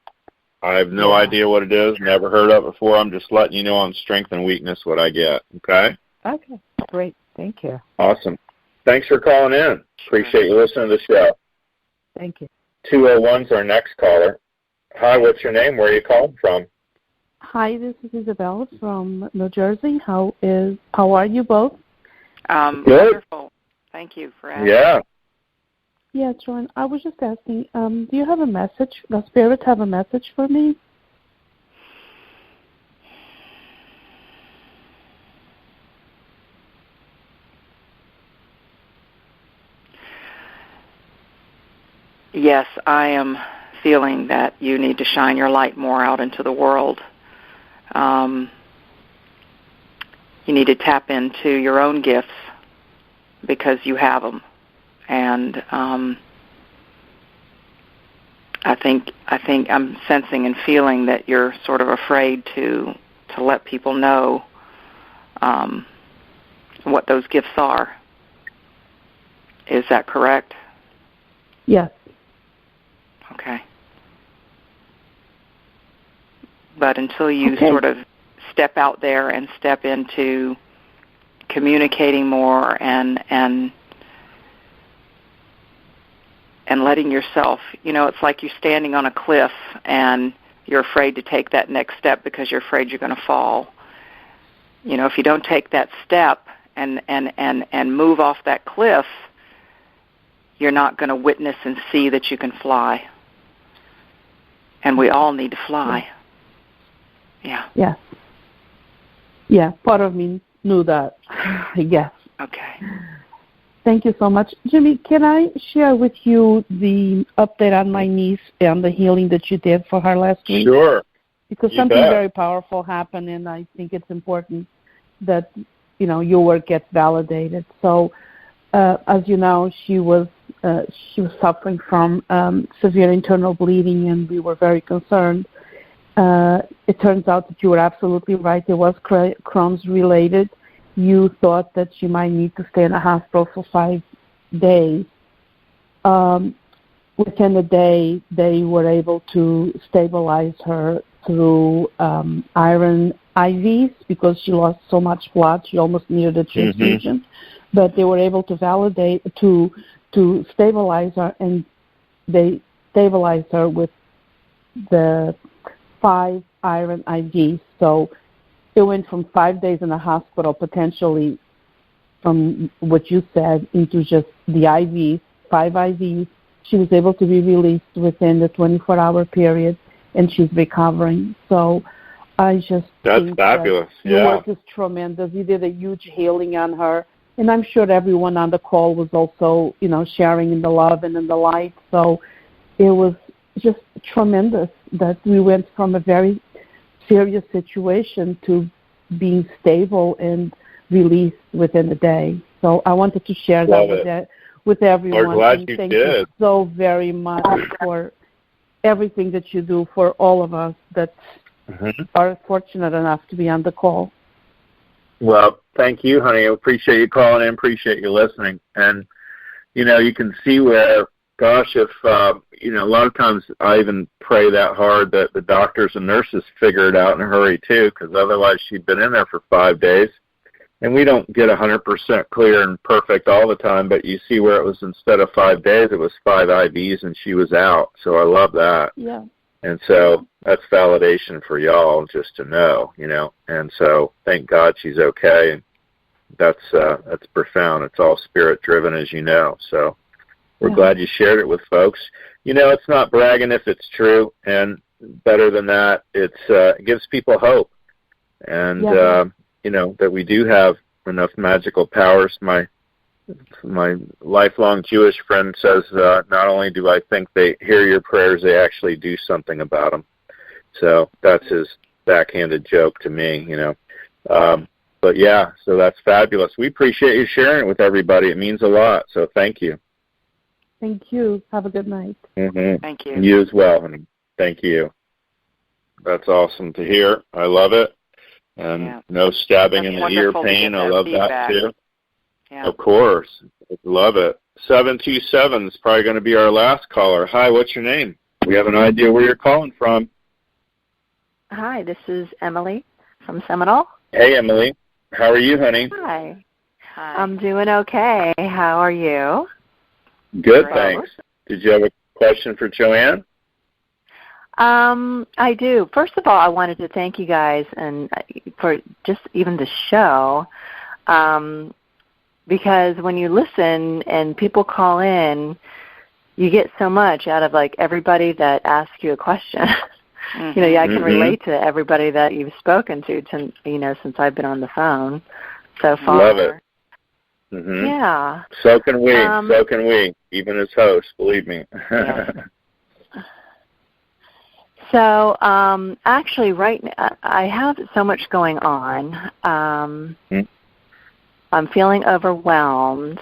I have no idea what it is. Never heard of it before. I'm just letting you know on strength and weakness what I get. Okay. Okay. Great. Thank you. Awesome. Thanks for calling in. Appreciate you listening to the show. Thank you. 201's our next caller. Hi. What's your name? Where are you calling from? Hi, this is Isabel from New Jersey. How are you both? Good. Wonderful. Thank you for asking. Yeah. Yeah, JoAnn, I was just asking, do you have a message? Does Spirit have a message for me? Yes, I am feeling that you need to shine your light more out into the world. You need to tap into your own gifts because you have them. And I think I'm sensing and feeling that you're sort of afraid to let people know what those gifts are. Is that correct? Yes. Okay. But until you sort of step out there and step into communicating more and letting yourself, it's like you're standing on a cliff and you're afraid to take that next step because you're afraid you're going to fall. If you don't take that step and move off that cliff, you're not going to witness and see that you can fly. And we all need to fly. Yeah. Yes. Yeah, part of me knew that. Yes. Okay. Thank you so much. Jimmy, can I share with you the update on my niece and the healing that you did for her last week? Sure. Because something very powerful happened, and I think it's important that, your work gets validated. So, as you know, she was suffering from severe internal bleeding, and we were very concerned. It turns out that you were absolutely right. It was Crohn's related. You thought that she might need to stay in a hospital for 5 days. Within a day, they were able to stabilize her through iron IVs because she lost so much blood. She almost needed a transfusion. But they were able to validate, to stabilize her, and they stabilized her with the 5 iron IVs. So it went from 5 days in the hospital, potentially, from what you said, into just the IVs, 5 IVs. She was able to be released within the 24-hour period, and she's recovering. So I just think fabulous. That your work is tremendous. You did a huge healing on her, and I'm sure everyone on the call was also, sharing in the love and in the light. So it was just tremendous that we went from a very serious situation to being stable and released within a day. So I wanted to share with everyone. We're glad and you thank did. you so very much for everything that you do for all of us that are fortunate enough to be on the call. Well, thank you, honey. I appreciate you calling in, appreciate you listening. And, you can see where, gosh, if, a lot of times I even pray that hard that the doctors and nurses figure it out in a hurry, too, because otherwise she'd been in there for 5 days. And we don't get 100% clear and perfect all the time, but you see where it was instead of 5 days, it was 5 IVs and she was out. So I love that. Yeah. And so that's validation for y'all just to know, And so thank God she's okay. And that's profound. It's all spirit driven, as you know. So we're glad you shared it with folks. It's not bragging if it's true, and better than that, it gives people hope. And that we do have enough magical powers. My lifelong Jewish friend says, not only do I think they hear your prayers, they actually do something about them. So that's his backhanded joke to me, But yeah, so that's fabulous. We appreciate you sharing it with everybody. It means a lot. So thank you. Thank you. Have a good night. Thank you. You as well, honey. Thank you. That's awesome to hear. I love it. And no stabbing in the ear pain. I love that too. Yeah. Of course. Love it. 727 is probably going to be our last caller. Hi, what's your name? We have an idea where you're calling from. Hi, this is Emily from Seminole. Hey, Emily. How are you, honey? Hi. I'm doing okay. How are you? Good, thanks. Did you have a question for JoAnn? I do. First of all, I wanted to thank you guys and for just even the show, because when you listen and people call in, you get so much out of everybody that asks you a question. I can relate to everybody that you've spoken to, since I've been on the phone so far. Love it. Yeah. So can we. So can we. Even as hosts, believe me. Yeah. So, actually, right now, I have so much going on. I'm feeling overwhelmed.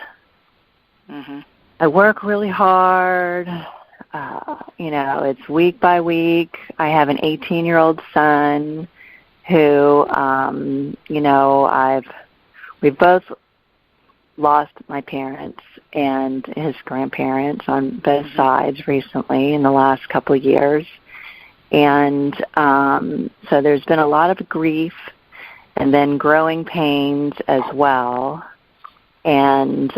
I work really hard. It's week by week. I have an 18-year-old son who, we've both lost my parents and his grandparents on both sides recently in the last couple of years. And so there's been a lot of grief and then growing pains as well. And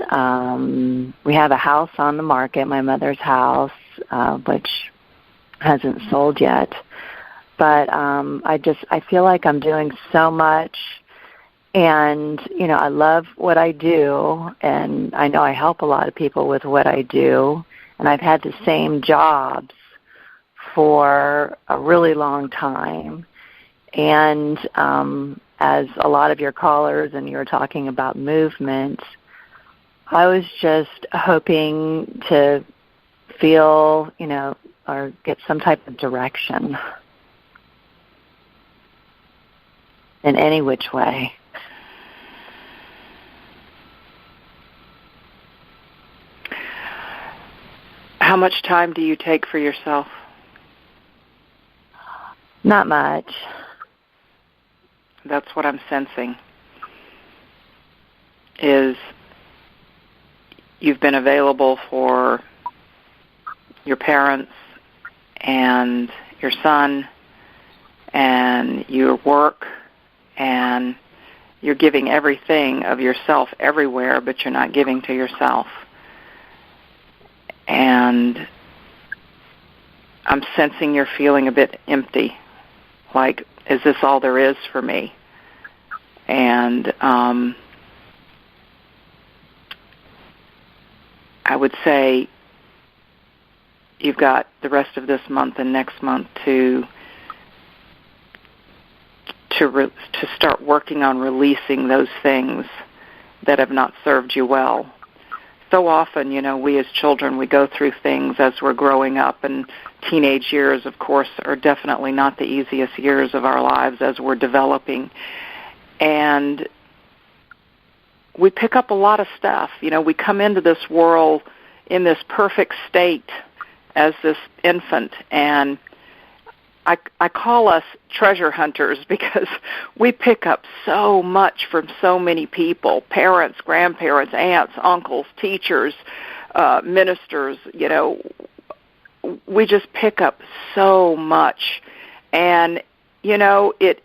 we have a house on the market, my mother's house, which hasn't sold yet. But I feel like I'm doing so much. And, I love what I do, and I know I help a lot of people with what I do. And I've had the same jobs for a really long time. And as a lot of your callers and you were talking about movement, I was just hoping to feel, or get some type of direction in any which way. How much time do you take for yourself? Not much. That's what I'm sensing, is you've been available for your parents and your son and your work and you're giving everything of yourself everywhere, but you're not giving to yourself. And I'm sensing you're feeling a bit empty, like, is this all there is for me? And I would say you've got the rest of this month and next month to start working on releasing those things that have not served you well. So often, we as children, we go through things as we're growing up, and teenage years, of course, are definitely not the easiest years of our lives as we're developing. And we pick up a lot of stuff. We come into this world in this perfect state as this infant, and I call us treasure hunters because we pick up so much from so many people, parents, grandparents, aunts, uncles, teachers, ministers. We just pick up so much, and it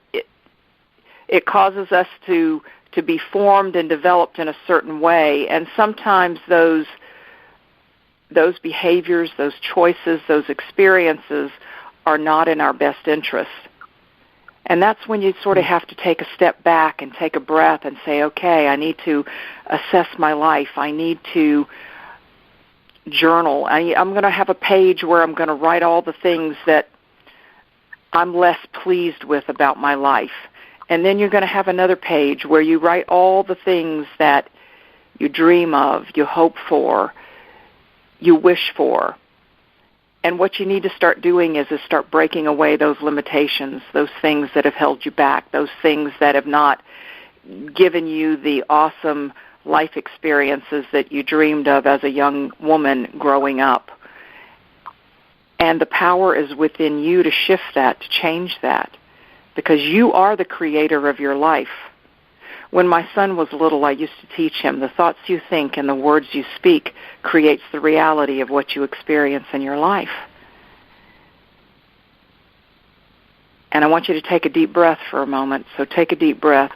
causes us to be formed and developed in a certain way, and sometimes those behaviors, those choices, those experiences are not in our best interest. And that's when you sort of have to take a step back and take a breath and say, okay, I need to assess my life. I need to journal. I'm going to have a page where I'm going to write all the things that I'm less pleased with about my life. And then you're going to have another page where you write all the things that you dream of, you hope for, you wish for. And what you need to start doing is start breaking away those limitations, those things that have held you back, those things that have not given you the awesome life experiences that you dreamed of as a young woman growing up. And the power is within you to shift that, to change that, because you are the creator of your life. When my son was little, I used to teach him, the thoughts you think and the words you speak creates the reality of what you experience in your life. And I want you to take a deep breath for a moment. So take a deep breath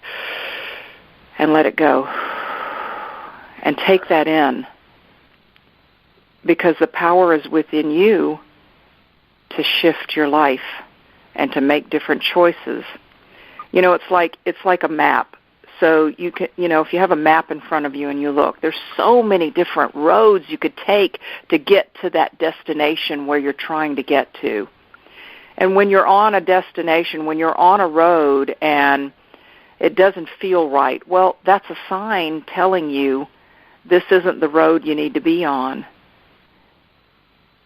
and let it go. And take that in, because the power is within you to shift your life and to make different choices. It's like a map. So you can, if you have a map in front of you and you look, there's so many different roads you could take to get to that destination where you're trying to get to. And when you're on a destination, when you're on a road and it doesn't feel right, well, that's a sign telling you this isn't the road you need to be on.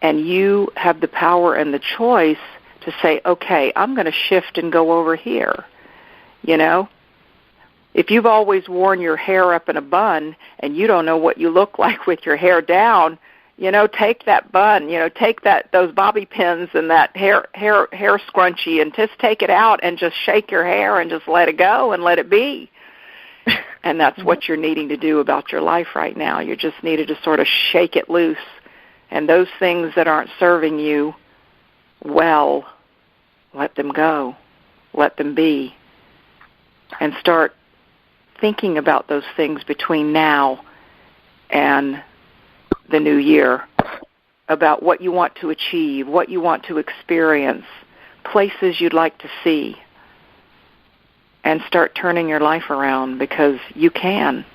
And you have the power and the choice to say, okay, I'm going to shift and go over here, If you've always worn your hair up in a bun and you don't know what you look like with your hair down, take that bun, take those bobby pins and that hair scrunchie and just take it out and just shake your hair and just let it go and let it be. And that's what you're needing to do about your life right now. You just needed to sort of shake it loose. And those things that aren't serving you well, let them go. Let them be. And start thinking about those things between now and the new year, about what you want to achieve, what you want to experience, places you'd like to see, and start turning your life around, because you can.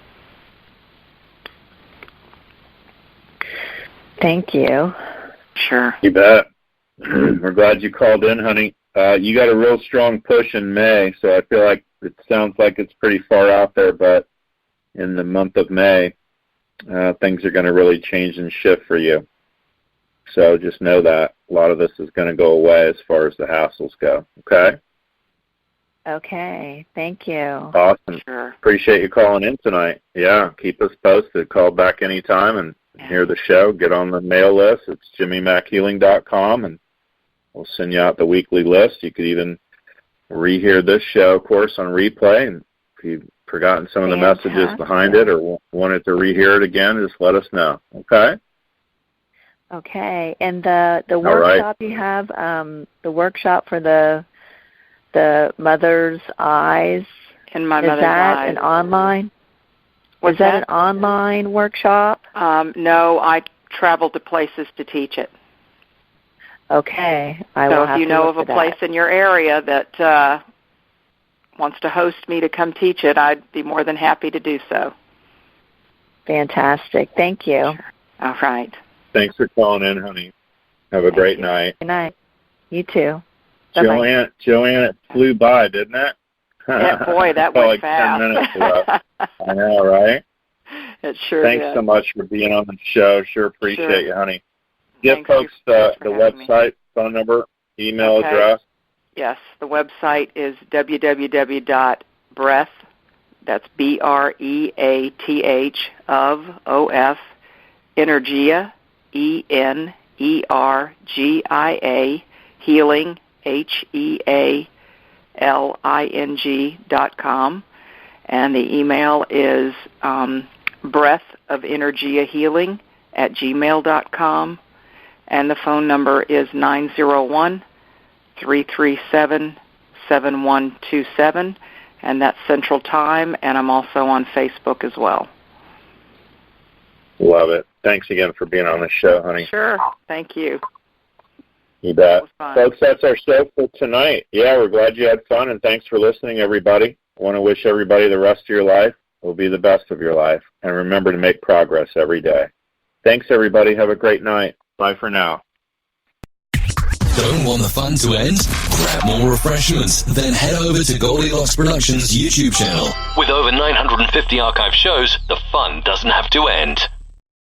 Thank you. Sure. You bet. We're glad you called in, honey. You got a real strong push in May, so I feel like it sounds like it's pretty far out there, but in the month of May, things are going to really change and shift for you. So just know that a lot of this is going to go away as far as the hassles go, okay? Okay, thank you. Awesome. Sure. Appreciate you calling in tonight. Yeah, keep us posted. Call back anytime and hear the show. Get on the mail list. It's jimmymackhealing.com, and we'll send you out the weekly list. You could even rehear this show, of course, on replay. And if you've forgotten some of the messages behind it or wanted to rehear it again, just let us know. Okay? Okay. And the workshop you have, the workshop for the mother's eyes, In my mother's Is that eyes. an online? What's Is that that? an online workshop? No, I travel to places to teach it. Okay. I will So have if you to know look of a for place that. in your area that wants to host me to come teach it, I'd be more than happy to do so. Fantastic. Thank you. Sure. All right. Thanks for calling in, honey. Have a great night. Good night. You too. Bye-bye. JoAnn, it flew by, didn't it? Yeah, boy, that felt went like fast. 10 minutes left. I know, right? It sure Thanks did. so much for being on the show. Sure appreciate you, honey. Give Thanks folks the having me. website, phone number, email Okay. address. Yes, the website is www.breath, that's BREATH, of Energia, ENERGIA, healing, HEALING.com. And the email is breathofenergiahealing@gmail.com. And the phone number is 901-337-7127. And that's Central Time. And I'm also on Facebook as well. Love it. Thanks again for being on the show, honey. Sure. Thank you. You bet. Fun. Folks, that's our show for tonight. Yeah, we're glad you had fun, and thanks for listening, everybody. I want to wish everybody the rest of your life will be the best of your life. And remember to make progress every day. Thanks, everybody. Have a great night. Bye for now. Don't want the fun to end? Grab more refreshments, then head over to Goldilocks Productions' YouTube channel. With over 950 archive shows, the fun doesn't have to end.